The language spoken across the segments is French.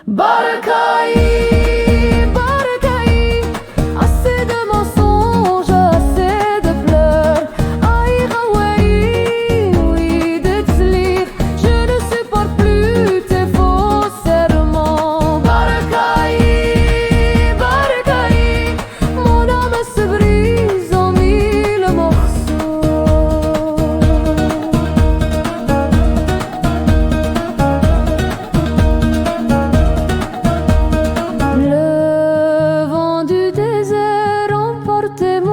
Barcaï, Barcaï, assez de mensonges, assez de pleurs. Aïe, Hawaï, oui, de tzlir, je ne supporte plus tes faux serments. Barcaï, Barcaï, mon âme se brise en mille morceaux. Le vent du désert emporte tes mots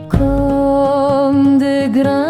comme des grains